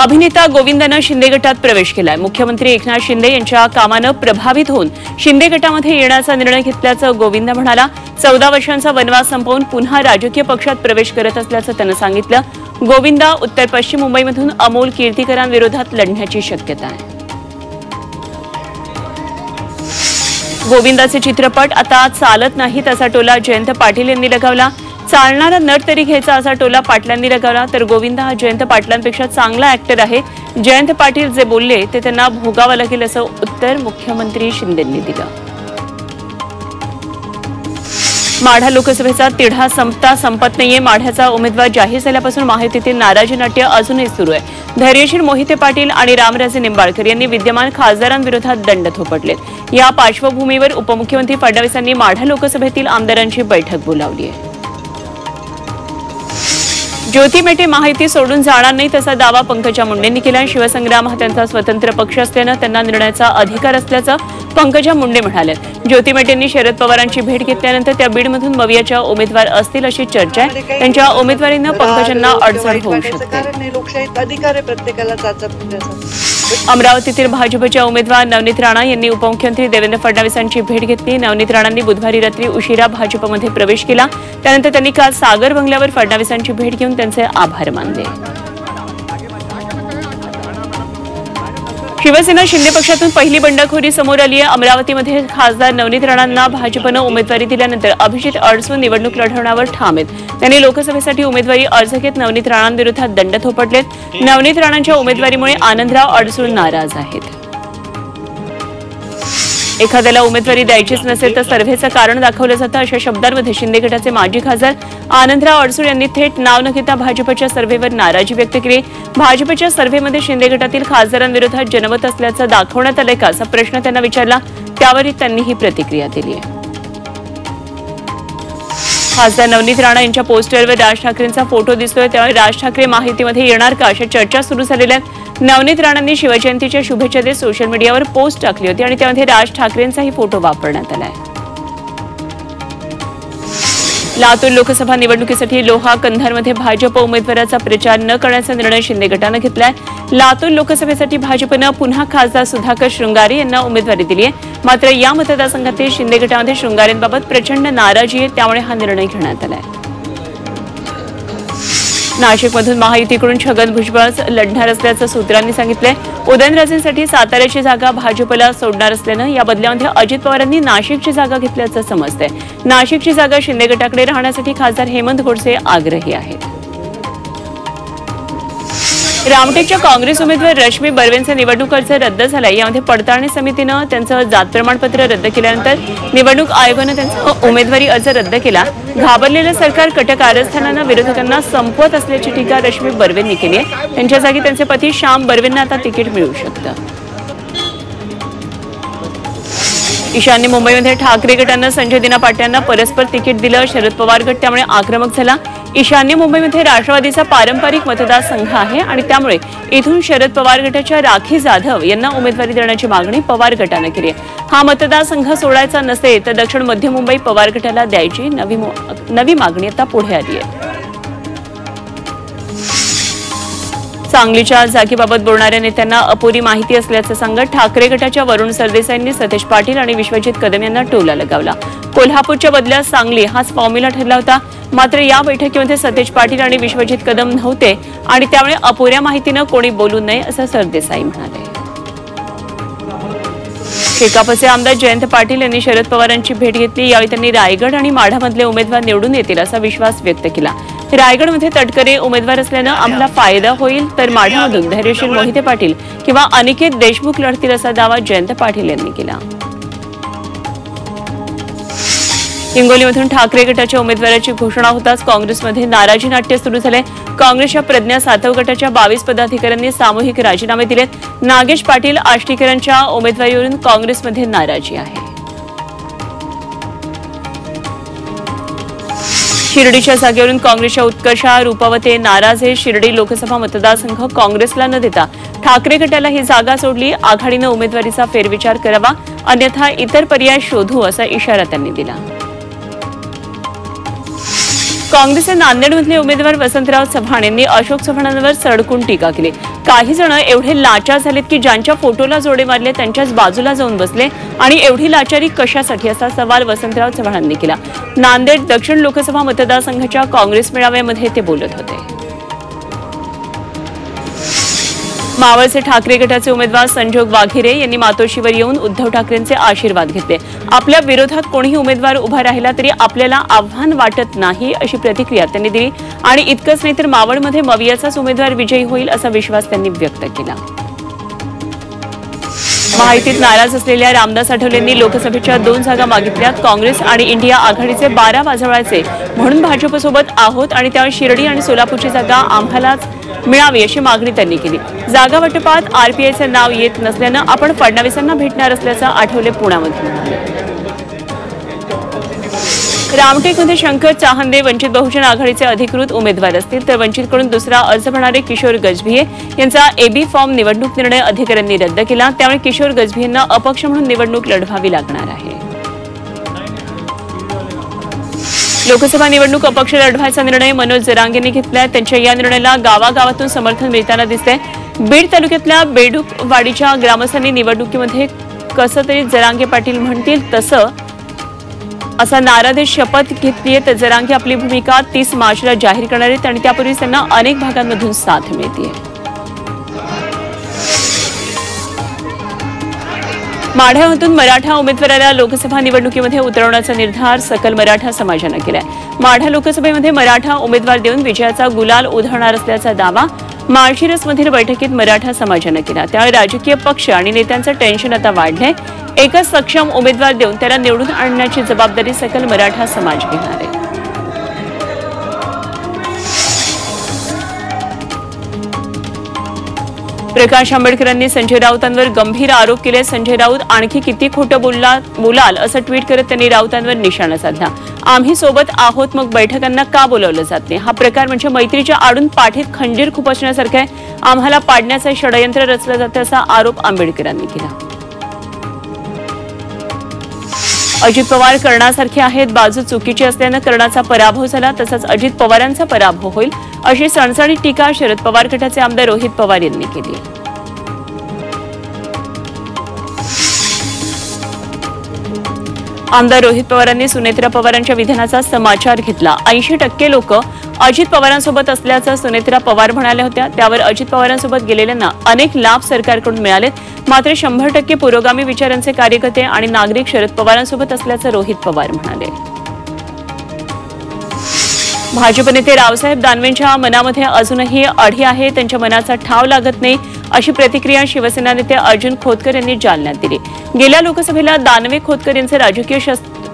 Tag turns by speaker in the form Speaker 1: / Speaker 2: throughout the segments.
Speaker 1: अभिनेता गोविंदानं शिंदे गटात प्रवेश केलाय। मुख्यमंत्री एकनाथ शिंदे यांच्या कामानं प्रभावित होऊन शिंदे गटामध्ये येण्याचा निर्णय घेतल्याचं गोविंद म्हणाला। 14 वर्षांचा वनवास संपवून पुन्हा राजकीय पक्षात प्रवेश करत असल्याचं त्यानं सांगितलं। गोविंदा उत्तर पश्चिम मुंबईमधून अमोल कीर्तीकरांविरोधात लढण्याची शक्यता आहे। गोविंदाचे चित्रपट आता चालत नाहीत असा टोला जयंत पाटील यांनी लगावला। चालणारा नट तरी घ्यायचा असा टोला पाटलांनी लगावला। तर गोविंदा हा जयंत पाटलांपेक्षा चांगला ऍक्टर आहे। जयंत पाटील जे बोलले ते त्यांना भोगावं लागेल असं उत्तर मुख्यमंत्री शिंदेंनी दिलं। माढा लोकसभेचा तिढा संपत नाहीये। माढ्याचा उमेदवार जाहीर झाल्यापासून महायुतीतील नाराजी नाट्य अजूनही सुरू आहे। धैर्यशील मोहिते पाटील आणि रामराजे निंबाळकर यांनी विद्यमान खासदारांविरोधात दंड थोपटलेत। या पार्श्वभूमीवर उपमुख्यमंत्री फडणवीसांनी माढा लोकसभेतील आमदारांची बैठक बोलावली आहे। ज्योती मेटे महायुती सोडून जाणार नाही तसा दावा पंकजा मुंडेंनी केला। शिवसंग्राम हा त्यांचा स्वतंत्र पक्ष असल्यानं त्यांना निर्णयाचा अधिकार असल्याचं पंकजा मुंडे म्हणाल्या। ज्योती मेटेंनी शरद पवारांची भेट घेतल्यानंतर त्या बीडमधून मवियाच्या उमेदवार असतील अशी चर्चा आहे। त्यांच्या उमेदवारीनं पंकजांना अडचण होऊ शकते। अमरावतीतील भाजपच्या उमेदवार नवनीत राणा यांनी उपमुख्यमंत्री देवेंद्र फडणवीसांची भेट घेतली। नवनीत राणांनी बुधवारी रात्री उशिरा भाजपमध्ये प्रवेश केला। त्यानंतर त्यांनी काल सागर बंगल्यावर फडणवीसांची भेट घेऊन त्यांचे आभार मानले। शिवसेना शिंदे पक्षातून पहिली बंडखोरी समोर आली आहे। अमरावतीमध्ये खासदार नवनीत राणांना भाजपनं उमेदवारी दिल्यानंतर अभिजित अडसूळ निवडणूक लढवण्यावर ठाम आहेत। त्यांनी लोकसभेसाठी उमेदवारी अर्ज घेत नवनीत राणांविरोधात दंड थोपटलेत। नवनीत राणांच्या उमेदवारीमुळे आनंदराव अडसूळ नाराज आहेत। एखाद्याला उमेदवारी द्यायचीच नसेल तर सर्व्हेचं कारण दाखवलं जातं अशा शब्दांमध्ये शिंदे गटाचे माजी खासदार आनंदराव अडसूळ यांनी थेट नाव न घेता भाजपच्या सर्व्हेवर नाराजी व्यक्त केली। भाजपच्या सर्व्हेमध्ये शिंदे गटातील खासदारांविरोधात जनमत असल्याचं दाखवण्यात आलंय का असा प्रश्न त्यांना विचारला। त्यावरही त्यांनी ही प्रतिक्रिया दिली आहे। खासदार नवनीत राणा यांच्या पोस्टरवर राज ठाकरेंचा फोटो दिसतोय। त्यामुळे राज ठाकरे माहितीमध्ये येणार का अशा चर्चा सुरू झालेल्या आहेत। नवनीत राणांनी शिवजयंतीच्या शुभेच्छा देत सोशल मीडियावर पोस्ट टाकली होती आणि त्यामध्ये राज ठाकरेंचाही फोटो वापरण्यात आलाय। लातूर लोकसभा निवडणुकीसाठी लोहा कंधारमध्ये भाजप उमेदवाराचा प्रचार न करण्याचा निर्णय शिंदे गटानं घेतलाय। लातूर लोकसभेसाठी भाजपनं पुन्हा खासदार सुधाकर शृंगारे यांना उमेदवारी दिली आहे। मात्र या मतदारसंघातील शिंदे गटामध्ये शृंगारेंबाबत प्रचंड नाराजी आहे। त्यामुळे हा निर्णय घेण्यात आलाय। नाशिकमधून महायुतीकडून छगन भुजबळ लढणार असल्याचं सूत्रांनी सांगितलंय। उदयनराजेंसाठी साताऱ्याची जागा भाजपला सोडणार असल्यानं या बदल्यामध्ये अजित पवारांनी नाशिकची जागा घेतल्याचं समजतंय। नाशिकची जागा शिंदे गटाकडे राहण्यासाठी खासदार हेमंत गोडसे आग्रही आहेत। रामटेकच्या काँग्रेस उमेदवार रश्मी बर्वेंचा निवडणूक अर्ज रद्द झालाय। यामध्ये पडताळणी समितीनं त्यांचं जात प्रमाणपत्र रद्द केल्यानंतर निवडणूक आयोगानं त्यांचा उमेदवारी अर्ज रद्द केला। घाबरलेलं सरकार कटक कारस्थानानं विरोधकांना संपवत असल्याची टीका रश्मी बर्वेंनी केली आहे। त्यांच्या जागी त्यांचे पती श्याम बर्वेंना आता तिकीट मिळू शकतं। ईशान्य मुंबईमध्ये ठाकरे गटानं संजय दिना पाटलांना परस्पर तिकीट दिलं। शरद पवार गट त्यामुळे आक्रमक झाला। ईशान्य मुंबईमध्ये राष्ट्रवादीचा पारंपरिक मतदारसंघ आहे आणि त्यामुळे इथून शरद पवार गटाच्या राखी जाधव यांना उमेदवारी देण्याची मागणी पवार गटानं केली आहे। हा मतदारसंघ सोडायचा नसेल तर दक्षिण मध्य मुंबई पवार गटाला द्यायची नवी मागणी आता पुढे आली आहे। सांगलीच्या जागेबाबत बोलणाऱ्या नेत्यांना अपुरी माहिती असल्याचं सांगत ठाकरे गटाच्या वरुण सरदेसाईंनी सतेज पाटील आणि विश्वजित कदम यांना टोला लगावला। कोल्हापूरच्या बदल्यात सांगली हाच फॉर्म्युला ठरला होता। मात्र या बैठकीमध्ये सतेज पाटील आणि विश्वजित कदम नव्हते आणि त्यामुळे अपुऱ्या माहितीनं कोणी बोलू नये असं सरदेसाई म्हणाले। शेकापचे आमदार जयंत पाटील यांनी शरद पवारांची भेट घेतली। यावेळी त्यांनी रायगड आणि माढामधले उमेदवार निवडून येतील असा विश्वास व्यक्त केला। रायगडमध्ये तटकरे उमेदवार असल्यानं आम्हाला फायदा होईल तर माढामधून धैर्यशील मोहिते पाटील किंवा अनिकेत देशमुख लढतील असा दावा जयंत पाटील यांनी केला। हिंगोलीमधून ठाकरे गटाच्या उमेदवाराची घोषणा होताच काँग्रेसमध्ये नाराजी नाट्य सुरू झाले। काँग्रेसच्या प्रज्ञा सातव गटाच्या 22 पदाधिकाऱ्यांनी सामूहिक राजीनामे दिलेत। नागेश पाटील आष्टीकरांच्या उमेदवारीवरून काँग्रेसमध्ये नाराजी आहे। शिर्डीच्या जागेवरून काँग्रेसच्या उत्कर्षा रूपवते नाराज आहे। शिर्डी लोकसभा मतदारसंघ काँग्रेसला न देता ठाकरे गटाला ही जागा सोडली। आघाडीनं उमेदवारीचा फेरविचार करावा अन्यथा इतर पर्याय शोधू असा इशारा त्यांनी दिला। काँग्रेसचे नांदेडमधले उमेदवार वसंतराव चव्हाण यांनी अशोक चव्हाणांवर सडकून टीका केली। काही जण एवढे लाचार झालेत की ज्यांच्या फोटोला जोडे मारले त्यांच्याच बाजूला जाऊन बसले आणि एवढी लाचारी कशासाठी असा सवाल वसंतराव चव्हाणांनी केला। नांदेड दक्षिण लोकसभा मतदारसंघाच्या काँग्रेस मेळाव्यामध्ये ते बोलत होते। मावळचे ठाकरे गटाचे उमेदवार संजोग वाघेरे यांनी मातोश्रीवर येऊन उद्धव ठाकरेंचे आशीर्वाद घेतले। आपल्या विरोधात कोणीही उमेदवार उभा राहिला तरी आपल्याला आव्हान वाटत नाही अशी प्रतिक्रिया त्यांनी दिली आणि इतकंच नाही तर मावळमध्ये मवियाचाच उमेदवार विजयी होईल असा विश्वास त्यांनी व्यक्त केला। महायुतीत नाराज असलेल्या रामदास आठवलेंनी लोकसभेच्या 2 जागा मागितल्यात। काँग्रेस आणि इंडिया आघाडीचे 12 वाजवायचे म्हणून भाजपसोबत आहोत आणि त्यावर शिर्डी आणि सोलापूरची जागा आम्हालाच मिळावी अशी मागणी त्यांनी केली। जागा वाटपात आरपीआयचे नाव येत नसल्यानं आपण फडणवीसांना भेटणार असल्याचं आठवले पुण्यामध्ये म्हणाले। रामटेकमध्ये शंकर चाहंदे वंचित बहुजन आघाडीचे अधिकृत उमेदवार असतील तर वंचितकडून दुसरा अर्ज भरणारे किशोर गजभिये यांचा एबी फॉर्म निवडणूक निर्णय अधिकाऱ्यांनी रद्द केला। त्यामुळे किशोर गजभियेंना अपक्ष म्हणून निवडणूक लढवावी लागणार आहे। लोकसभा निवडणूक अपक्ष लढवायचा निर्णय मनोज जरांगेंनी घेतलाय। त्यांच्या या निर्णयाला गावागावातून समर्थन मिळताना दिसतंय। बीड तालुक्यातल्या बेडूकवाडीच्या ग्रामस्थांनी निवडणुकीमध्ये कसं तरी जरांगे पाटील म्हणतील तसं असा नारादेश शपथ घेतलीये तर जरांगे आपली भूमिका 30 मार्चला जाहीर करणार आहेत आणि त्यापूर्वी त्यांना अनेक भागांमधून साथ मिळते। माढ्यामधून मराठा उमेदवाराला लोकसभा निवडणुकीमध्ये उतरवण्याचा निर्धार सकल मराठा समाजानं केलाय। माढा लोकसभेमध्ये मराठा उमेदवार देऊन विजयाचा गुलाल उधळणार असल्याचा दावा माळशिरसमधील बैठकीत मराठा समाजानं केला। त्यामुळे राजकीय पक्ष आणि नेत्यांचं टेन्शन आता वाढलंय। एकच सक्षम उमेदवार देऊन त्याला निवडून आणण्याची जबाबदारी सकल मराठा समाज घेणार आहे। प्रकाश आंबेडकरांनी संजय राऊतांवर गंभीर आरोप केले। संजय राऊत आणखी किती खोटं बोलाल असं ट्विट करत त्यांनी राऊतांवर निशाणा साधला। आम्ही सोबत आहोत मग बैठकांना का बोलावलं जात नाही? हा प्रकार म्हणजे मैत्रीच्या आडून पाठीत खंजीर खुपसण्यासारखा आहे। आम्हाला पाडण्याचं षडयंत्र रचलं जातं असा आरोप आंबेडकरांनी केला। अजित पवार कर्णासारखे आहेत। बाजू चुकीची असल्यानं कर्णाचा पराभव झाला तसंच अजित पवारांचा पराभव होईल अशी सणसणीत टीका शरद पवार गटाचे आमदार रोहित पवार यांनी केली। आमदार रोहित पवारांनी सुनेत्रा पवारांच्या विधानाचा समाचार घेतला। 80% लोक अजित पवारांसोबत असल्याचं सुनेत्रा पवार म्हणाल्या होत्या। त्यावर अजित पवारांसोबत गेलेल्यांना अनेक लाभ सरकारकडून मिळालेत। मात्र 100% पुरोगामी विचारांचे कार्यकर्ते आणि नागरिक शरद पवारांसोबत असल्याचं रोहित पवार म्हणाले। भाजप नेते रावसाहेब दानवेंच्या मनामध्ये अजूनही अढी आहे। त्यांच्या मनाचा ठाव लागत नाही अशी प्रतिक्रिया शिवसेना नेते अर्जुन खोतकर यांनी जालन्यात दिली। गेल्या लोकसभेला दानवे खोतकर यांचे राजकीय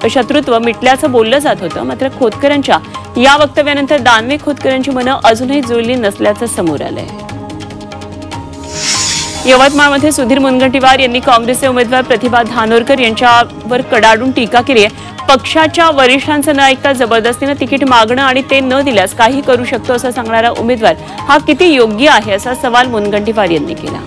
Speaker 1: शत्रुत्व मिटल्याचं बोललं जात होतं। मात्र खोतकरांच्या या वक्तव्यानंतर दानवे खोतकरांची मनं अजूनही जुळली नसल्याचं समोर आलंय। यवतमाळमध्ये सुधीर मुनगंटीवार यांनी काँग्रेसचे उमेदवार प्रतिभा धानोरकर यांच्यावर कडाडून टीका केली आहे। पक्षाच्या वरिष्ठांचं न ऐकता जबरदस्तीनं तिकीट मागणं आणि ते न दिल्यास काही करू शकतो असं सांगणारा उमेदवार हा किती योग्य आहे असा सवाल मुनगंटीवार यांनी केला।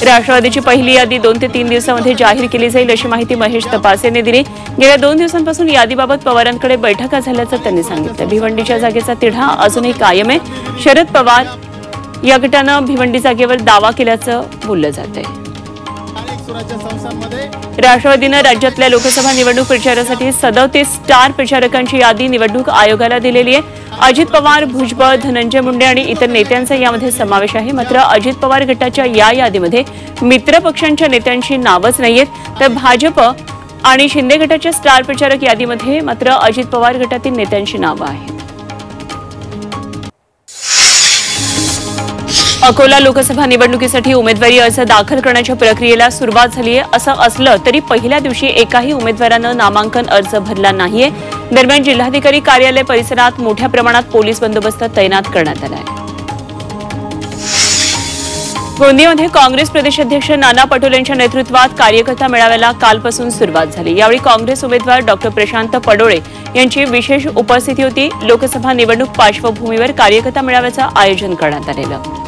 Speaker 1: राष्ट्रवादीची पहिली यादी 2 ते 3 दिवसांमध्ये जाहीर केली जाईल अशी माहिती महेश तपासे यांनी दिली। गेल्या 2 दिवसांपासून यादीबाबत पवारांकडे बैठका झाल्याचं त्यांनी सांगितलं। भिवंडीच्या जागेचा तिढा अजूनही कायम आहे। शरद पवार या गटानं भिवंडी जागेवर दावा केल्याचं बोललं जातंय। राष्ट्रवादीनं राज्यातल्या लोकसभा निवडणूक प्रचारासाठी 37 स्टार प्रचारकांची यादी निवडणूक आयोगाला दिलेली आहे। अजित पवार, भुजबळ, धनंजय मुंडे आणि इतर नेत्यांचा यामध्ये समावेश आहे। मात्र अजित पवार गटाच्या या यादीमध्ये मित्र पक्षांच्या नेत्यांची नावच नाहीयेत। तर भाजप आणि शिंदे गटाच्या स्टार प्रचारक यादीमध्ये मात्र अजित पवार गटातील नेत्यांची नावं आहेत। अकोला लोकसभा निवडणुकीसाठी उमेदवारी अर्ज दाखल करण्याच्या प्रक्रियेला सुरुवात झाली आहे। असं असलं तरी पहिल्या दिवशी एकाही उमेदवारानं नामांकन अर्ज भरला नाहीये। दरम्यान जिल्हाधिकारी कार्यालय परिसरात मोठ्या प्रमाणात पोलीस बंदोबस्त तैनात करण्यात आला आहे। गोंदियामध्ये काँग्रेस प्रदेशाध्यक्ष नाना पटोले यांच्या नेतृत्वात कार्यकर्ता मेळाव्याला कालपासून सुरुवात झाली। यावेळी काँग्रेस उमेदवार डॉक्टर प्रशांत पडोळे यांची विशेष उपस्थिती होती। लोकसभा निवडणूक पार्श्वभूमीवर कार्यकर्ता मेळाव्याचं आयोजन करण्यात आलेलं।